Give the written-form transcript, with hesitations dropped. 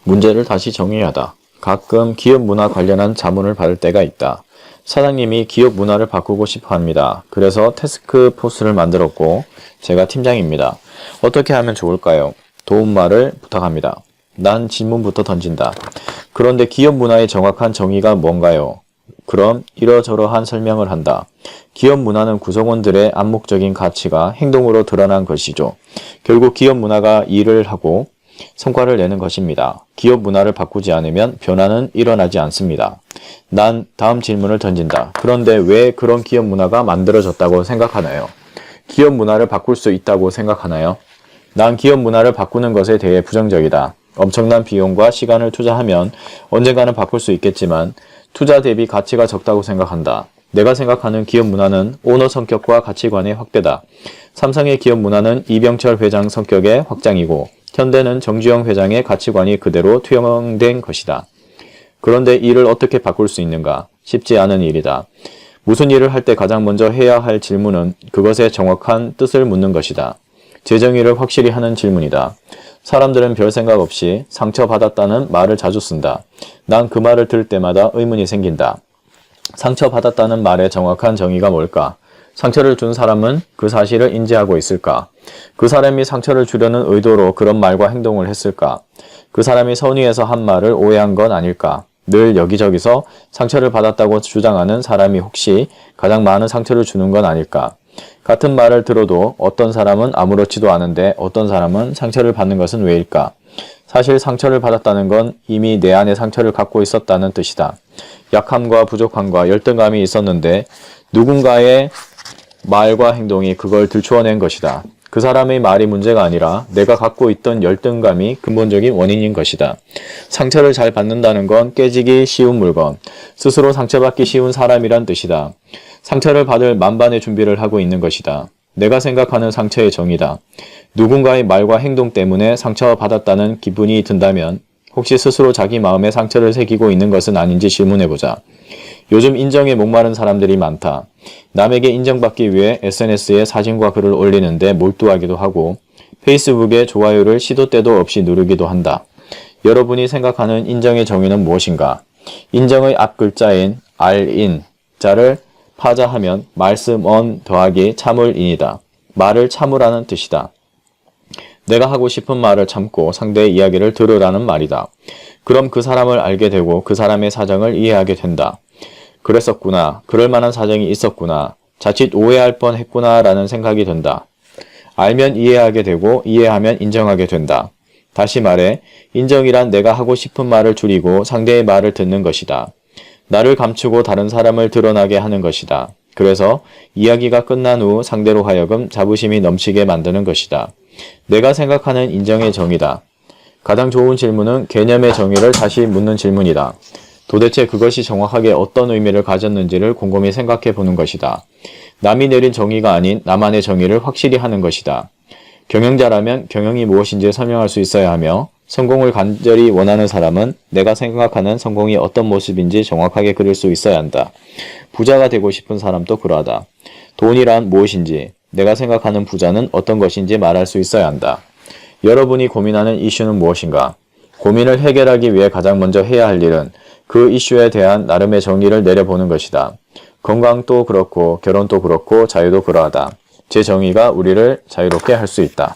문제를 다시 정리하다. 가끔 기업 문화 관련한 자문을 받을 때가 있다. 사장님이 기업 문화를 바꾸고 싶어 합니다. 그래서 태스크포스를 만들었고 제가 팀장입니다. 어떻게 하면 좋을까요? 도움말을 부탁합니다. 난 질문부터 던진다. 그런데 기업 문화의 정확한 정의가 뭔가요? 그럼 이러저러한 설명을 한다. 기업 문화는 구성원들의 암묵적인 가치가 행동으로 드러난 것이죠. 결국 기업 문화가 일을 하고 성과를 내는 것입니다. 기업 문화를 바꾸지 않으면 변화는 일어나지 않습니다. 난 다음 질문을 던진다. 그런데 왜 그런 기업 문화가 만들어졌다고 생각하나요? 기업 문화를 바꿀 수 있다고 생각하나요? 난 기업 문화를 바꾸는 것에 대해 부정적이다. 엄청난 비용과 시간을 투자하면 언젠가는 바꿀 수 있겠지만 투자 대비 가치가 적다고 생각한다. 내가 생각하는 기업 문화는 오너 성격과 가치관의 확대다. 삼성의 기업 문화는 이병철 회장 성격의 확장이고 현대는 정주영 회장의 가치관이 그대로 투영된 것이다. 그런데 이를 어떻게 바꿀 수 있는가? 쉽지 않은 일이다. 무슨 일을 할 때 가장 먼저 해야 할 질문은 그것의 정확한 뜻을 묻는 것이다. 재정의를 확실히 하는 질문이다. 사람들은 별 생각 없이 상처받았다는 말을 자주 쓴다. 난 그 말을 들을 때마다 의문이 생긴다. 상처받았다는 말의 정확한 정의가 뭘까? 상처를 준 사람은 그 사실을 인지하고 있을까? 그 사람이 상처를 주려는 의도로 그런 말과 행동을 했을까? 그 사람이 선의해서 한 말을 오해한 건 아닐까? 늘 여기저기서 상처를 받았다고 주장하는 사람이 혹시 가장 많은 상처를 주는 건 아닐까? 같은 말을 들어도 어떤 사람은 아무렇지도 않은데 어떤 사람은 상처를 받는 것은 왜일까? 사실 상처를 받았다는 건 이미 내 안에 상처를 갖고 있었다는 뜻이다. 약함과 부족함과 열등감이 있었는데 누군가의 말과 행동이 그걸 들추어낸 것이다. 그 사람의 말이 문제가 아니라 내가 갖고 있던 열등감이 근본적인 원인인 것이다. 상처를 잘 받는다는 건 깨지기 쉬운 물건, 스스로 상처받기 쉬운 사람이란 뜻이다. 상처를 받을 만반의 준비를 하고 있는 것이다. 내가 생각하는 상처의 정의다. 누군가의 말과 행동 때문에 상처받았다는 기분이 든다면 혹시 스스로 자기 마음에 상처를 새기고 있는 것은 아닌지 질문해보자. 요즘 인정에 목마른 사람들이 많다. 남에게 인정받기 위해 SNS에 사진과 글을 올리는데 몰두하기도 하고 페이스북에 좋아요를 시도 때도 없이 누르기도 한다. 여러분이 생각하는 인정의 정의는 무엇인가? 인정의 앞 글자인 알인 자를 파자하면 말씀 언 더하기 참을인이다. 말을 참으라는 뜻이다. 내가 하고 싶은 말을 참고 상대의 이야기를 들으라는 말이다. 그럼 그 사람을 알게 되고 그 사람의 사정을 이해하게 된다. 그랬었구나. 그럴 만한 사정이 있었구나. 자칫 오해할 뻔했구나 라는 생각이 든다. 알면 이해하게 되고 이해하면 인정하게 된다. 다시 말해 인정이란 내가 하고 싶은 말을 줄이고 상대의 말을 듣는 것이다. 나를 감추고 다른 사람을 드러나게 하는 것이다. 그래서 이야기가 끝난 후 상대로 하여금 자부심이 넘치게 만드는 것이다. 내가 생각하는 인정의 정의다. 가장 좋은 질문은 개념의 정의를 다시 묻는 질문이다. 도대체 그것이 정확하게 어떤 의미를 가졌는지를 곰곰이 생각해 보는 것이다. 남이 내린 정의가 아닌 나만의 정의를 확실히 하는 것이다. 경영자라면 경영이 무엇인지 설명할 수 있어야 하며 성공을 간절히 원하는 사람은 내가 생각하는 성공이 어떤 모습인지 정확하게 그릴 수 있어야 한다. 부자가 되고 싶은 사람도 그러하다. 돈이란 무엇인지, 내가 생각하는 부자는 어떤 것인지 말할 수 있어야 한다. 여러분이 고민하는 이슈는 무엇인가? 고민을 해결하기 위해 가장 먼저 해야 할 일은 그 이슈에 대한 나름의 정의를 내려보는 것이다. 건강도 그렇고 결혼도 그렇고 자유도 그러하다. 제 정의가 우리를 자유롭게 할 수 있다.